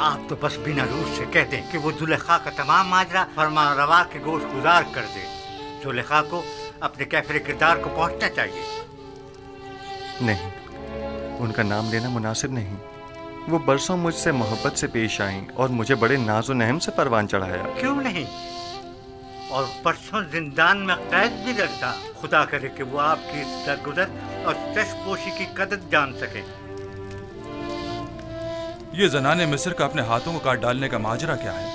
आप तो बस बिना रूस से कह दें कि वो जुलेखा का तमाम माजरा फरमानरवा के गोश गुजार कर दे। जुलेखा को अपने कैफरे किरदार को पहुंचना चाहिए। नहीं, उनका नाम लेना मुनासिब नहीं। वो बरसों मुझसे मोहब्बत से पेश आईं और मुझे बड़े नाज़ो नहम से परवान चढ़ाया। क्यों नहीं? और परसों जिंदान में कैद भी रखता। खुदा करे कि वो आपकी इस दरगुजर और चश्मपोशी की कदर जान सके। ये जनाने मिस्र का अपने हाथों को काट डालने का माजरा क्या है?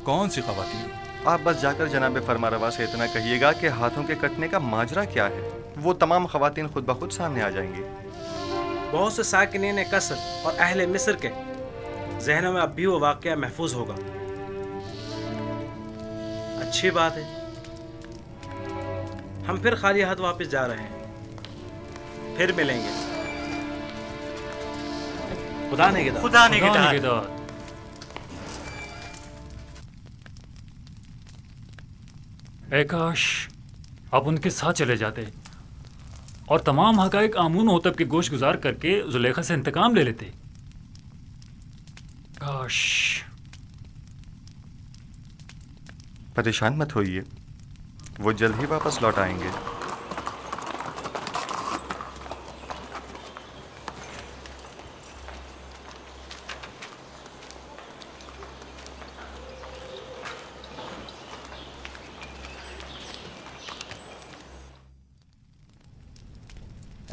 कौन सी ख़वातीन? आप बस जाकर जनाब फरमारवा से इतना कहिएगा कि हाथों के कटने का माजरा क्या है। वो तमाम ख़वातीन खुद ब खुद सामने आ जाएंगी। बहुत से साकिनीन कसर और अहले मिस्र के जहनों में अब भी वो वाक़या महफूज होगा। अच्छी बात है, हम फिर खाली हाथ वापस जा रहे हैं। फिर मिलेंगे। खुदा निगहदार। खुदा निगहदार। ऐ काश आप उनके साथ चले जाते और तमाम हक़ाइक़ आमून होतब के गोश गुजार करके जुलेखा से इंतकाम ले लेते। काश। परेशान मत होइए, वो जल्द ही वापस लौट आएंगे।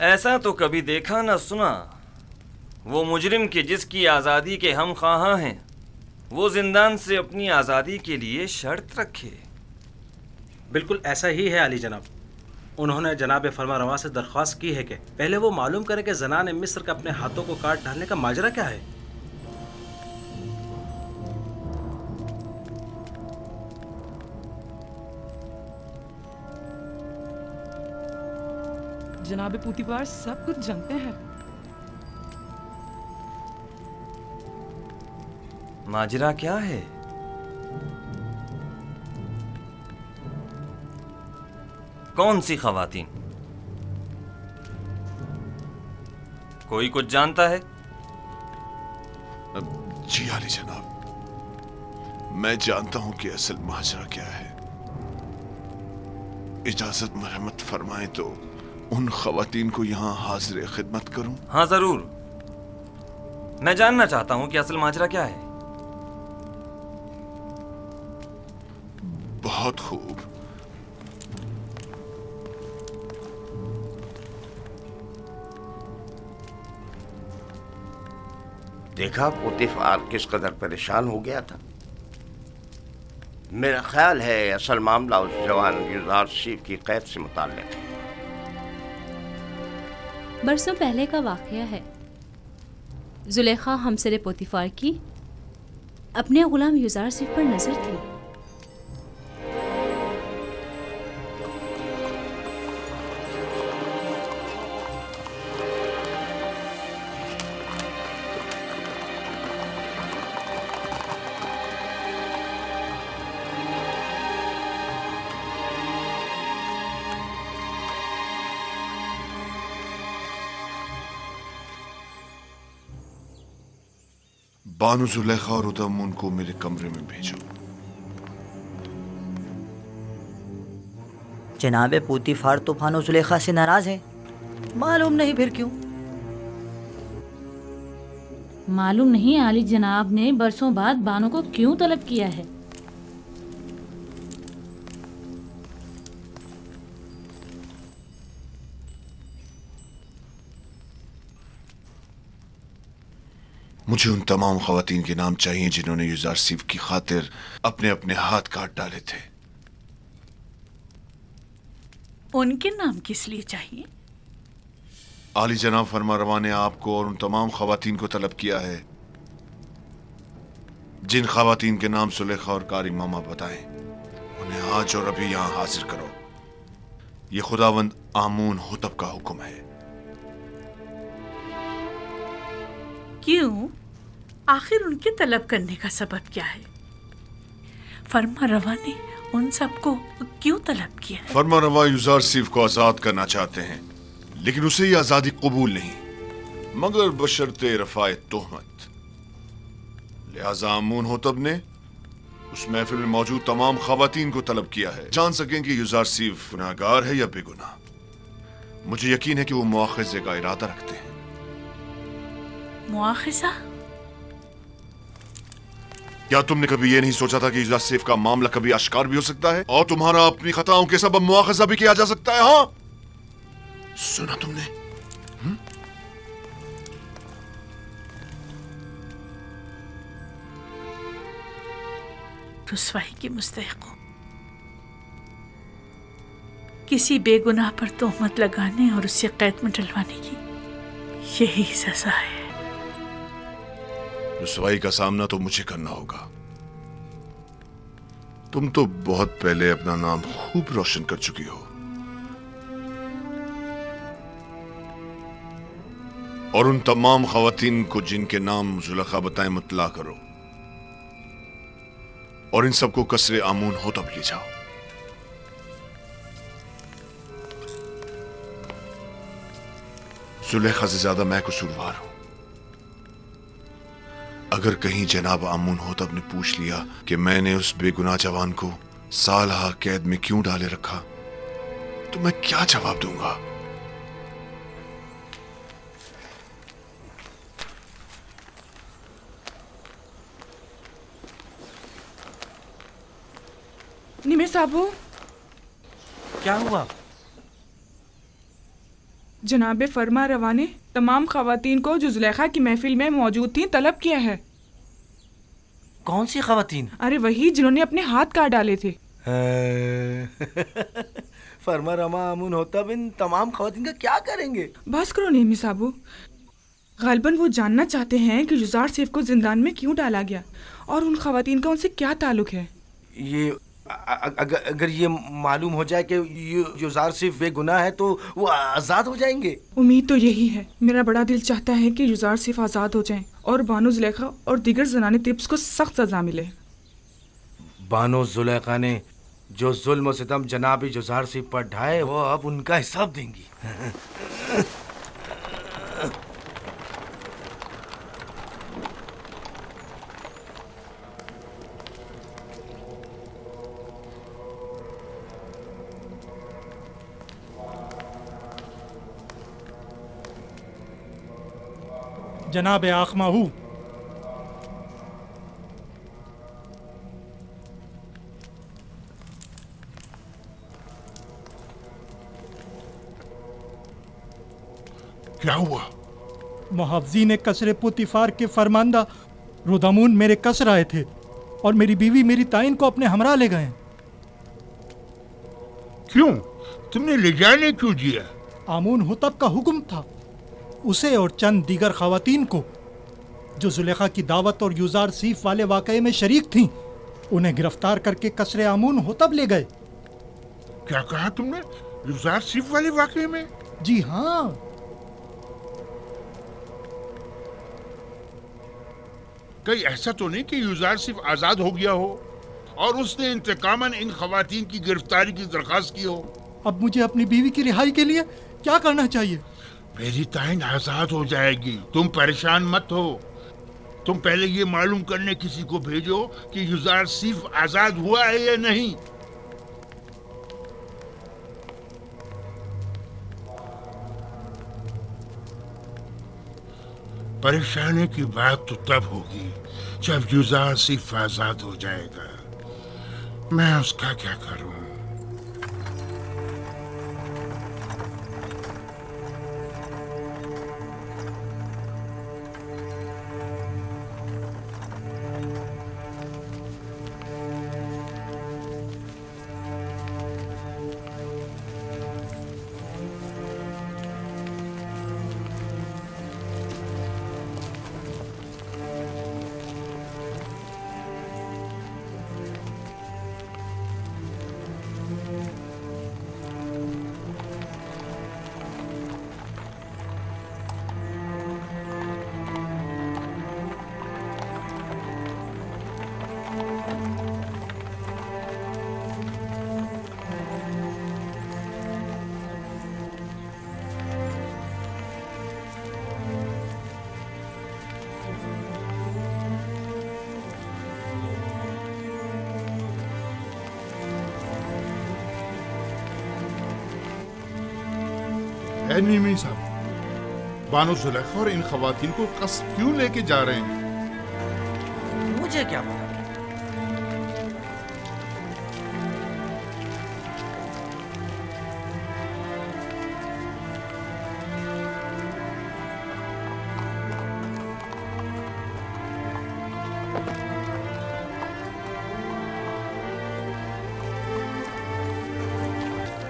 ऐसा तो कभी देखा न सुना। वो मुजरिम के जिसकी आज़ादी के हम ख्वाहां हैं, वो जिंदान से अपनी आज़ादी के लिए शर्त रखे। बिल्कुल ऐसा ही है अली जनाब। उन्होंने जनाब फरमारवा से दरख्वास्त की है कि पहले वो मालूम करें कि ज़नाने मिस्र का अपने हाथों को काट डालने का माजरा क्या है। जनाब पूतीफार सब कुछ जानते हैं। माजरा क्या है? कौन सी ख़वातीन? कोई कुछ जानता है? जी आली जनाब, मैं जानता हूं कि असल माजरा क्या है। इजाजत मरहमत फरमाएं तो उन ख़वातीन को यहाँ हाजिर खिदमत करूं? हाँ जरूर। मैं जानना चाहता हूं कि असल माजरा क्या है। बहुत खूब। देखा पोतीफार किस कदर परेशान हो गया था। मेरा ख्याल है असल मामला उस जवान यूजारशिफ की कैद से मुताल्लिक है। बरसों पहले का वाक़या है। जुलेखा हमसरे पोतीफार की अपने गुलाम यूजारशिफ पर नजर थी। बानु जुलेखा और उदम उनको मेरे कमरे में भेजो। जनाबे पूतीफार तो बानु जुलेखा से नाराज है। मालूम नहीं फिर क्यों। मालूम नहीं आली जनाब ने बरसों बाद बानो को क्यों तलब किया है। मुझे उन तमाम ख़वातीन के नाम चाहिए जिन्होंने यूजारशिफ की खातिर अपने अपने हाथ काट डाले थे। उनके नाम किस लिए चाहिए? आली जनाब फरमारवा ने आपको और उन तमाम ख़वातीन को तलब किया है जिन ख़वातीन के नाम सुलेखा और कारी मामा बताएं। उन्हें आज और अभी यहां हाजिर करो। ये खुदावंद आमून हुतब का हुक्म है। क्यों? आखिर उनके तलब करने का सबब क्या है? फरमारवा ने उन सबको क्यों तलब किया है? फरमारवा यूजारशिफ को आजाद करना चाहते हैं, लेकिन उसे ये आजादी कबूल नहीं, मगर बशर्ते रफ़ाए तोहमत। लिहाजा आमून होतब ने उस महफिल में मौजूद तमाम खवातीन को तलब किया है, जान सकें कि युजारसीफ गुनाहगार है या बेगुनाह। मुझे यकीन है कि वो मुआखिज़े का इरादा रखते हैं। मुआखिज़ा? क्या तुमने कभी ये नहीं सोचा था कि युजारसीफ का मामला कभी आश्कार भी हो सकता है और तुम्हारा अपनी खताओं के सबब मुआखिज़ा भी किया जा सकता है? हाँ, सुना तुमने? रुस्वाई की मुस्तहिक हूं। किसी बेगुनाह पर तोहमत लगाने और उसे कैद में डलवाने की यही सजा है। रुस्वाई का सामना तो मुझे करना होगा। तुम तो बहुत पहले अपना नाम खूब रोशन कर चुकी हो और उन तमाम खवातीन को जिनके नाम जुलेखा बताएं मुतला करो और इन सबको कसरे आमून होतब ले जाओ। जुलेखा से ज्यादा मैं कसूरवार हूं। अगर कहीं जनाब आमून होतब ने पूछ लिया कि मैंने उस बेगुनाह जवान को सालहा कैद में क्यों डाले रखा, तो मैं क्या जवाब दूंगा? निमे साहबू, क्या हुआ? जनाब फरमा रवा ने तमाम खवातीन को जो जुलेखा की महफिल में मौजूद थी तलब किया है। कौन सी खवातीन? अरे वही जिन्होंने अपने हाथ काट डाले थे। फरमा रमा आमून होतब इन तमाम खवातीन का क्या करेंगे? बस करो नेमी साहबू, गालिबन वो जानना चाहते हैं कि युजार सेफ को जिंदान में क्यों डाला गया और उन खवातीन का उनसे क्या ताल्लुक है। ये अगर ये मालूम हो जाए कि युजार सिर्फ बेगुनाह है तो वो आज़ाद हो जाएंगे। उम्मीद तो यही है। मेरा बड़ा दिल चाहता है कि युजार सिर्फ आज़ाद हो जाएं और बानो जुलेखा और दीगर जनाने तिब्स को सख्त सजा मिले। बानो जुलेखा ने जो जुल्म और सितम जनाब युजार सिर्फ पर ढाए वो अब उनका हिसाब देंगी। जनाब आखमाहू, क्या हुआ? मुहावजीन कसरे पुतिफार के फरमांदा रुदामून मेरे कसर आए थे और मेरी बीवी मेरी ताइन को अपने हमरा ले गए। क्यों? तुमने ले जाने क्यों दिया? आमून हुतब का हुक्म था। उसे और चंद दीगर खवातीन को जो जुलेखा की दावत और युजार सीफ वाले वाकये में शरीक थीं, उन्हें गिरफ्तार करके कसरे आमून होतब ले गए। क्या कहा तुमने? युजार सीफ वाले वाकये में? जी हाँ। कहीं ऐसा तो नहीं कि युजार सिर्फ आजाद हो गया हो और उसने इंतकामन इन खवातीन की गिरफ्तारी की दरखास्त की हो? अब मुझे अपनी बीवी की रिहाई के लिए क्या करना चाहिए? मेरी ताइन आजाद हो जाएगी, तुम परेशान मत हो। तुम पहले ये मालूम करने किसी को भेजो कि युजार सिर्फ आजाद हुआ है या नहीं। परेशानी की बात तो तब होगी जब युजार सिर्फ आजाद हो जाएगा। मैं उसका क्या करूं? एनिमी साहब, बानो जुलेखा और इन खवातीन को कस्ब क्यों लेके जा रहे हैं? मुझे क्या पता।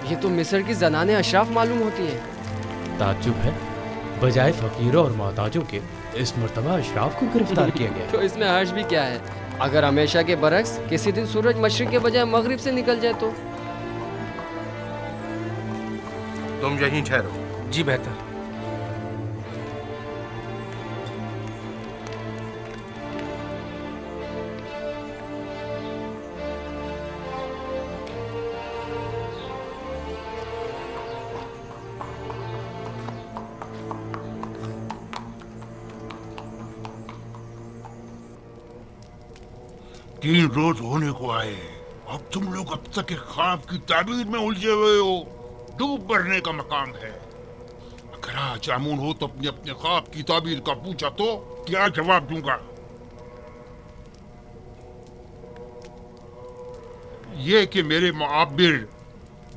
ये तो मिस्र की जनाने अशराफ मालूम होती हैं। ताज्जुब है, बजाय फकीरों और मोहताजों के इस मर्तबा अशराफ को गिरफ्तार किया गया। तो इसमें हर्ज भी क्या है? अगर हमेशा के बरक्स किसी दिन सूरज मशरिक के बजाय मगरिब से निकल जाए तो? तुम यहीं ठहरो। जी बेहतर। तीन रोज होने को आए, अब तुम लोग अब तक एक ख्वाब की ताबीर में उलझे हुए हो। डूब मरने का मकाम है। अगर आज आमून हो तो अपने अपने ख्वाब की ताबीर का पूछा तो क्या जवाब दूंगा? ये कि मेरे मुआब्बिर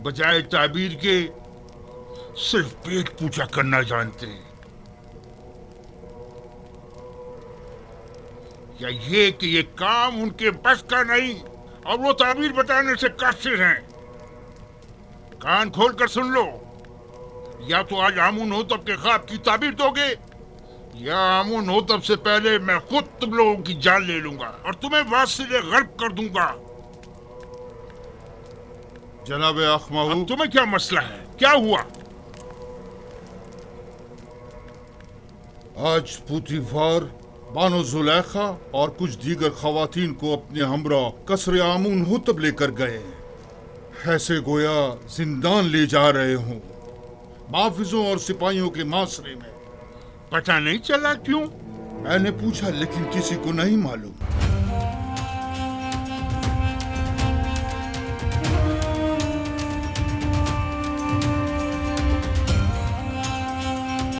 बजाय ताबीर के सिर्फ पेट पूजा करना जानते हैं, या ये कि ये काम उनके बस का नहीं और वो ताबीर बताने से कासिर हैं। कान खोलकर सुन लो, या तो आज आमून हो तब के ख्वाब की ताबीर दोगे, या आमून हो तब से पहले मैं खुद तुम लोगों की जान ले लूंगा और तुम्हें वासिले गर्ब कर दूंगा। जनाब अखमाहू, तुम्हें क्या मसला है? क्या हुआ? आज पुतीफार बानो जुलेखा और कुछ दीगर खवातीन को अपने हमरा कसर आमून होतब लेकर गए, ऐसे गोया जिंदान ले जा रहे हों, माफिजों और सिपाहियों के मासरे में। पता नहीं चला क्यों? मैंने पूछा लेकिन किसी को नहीं मालूम।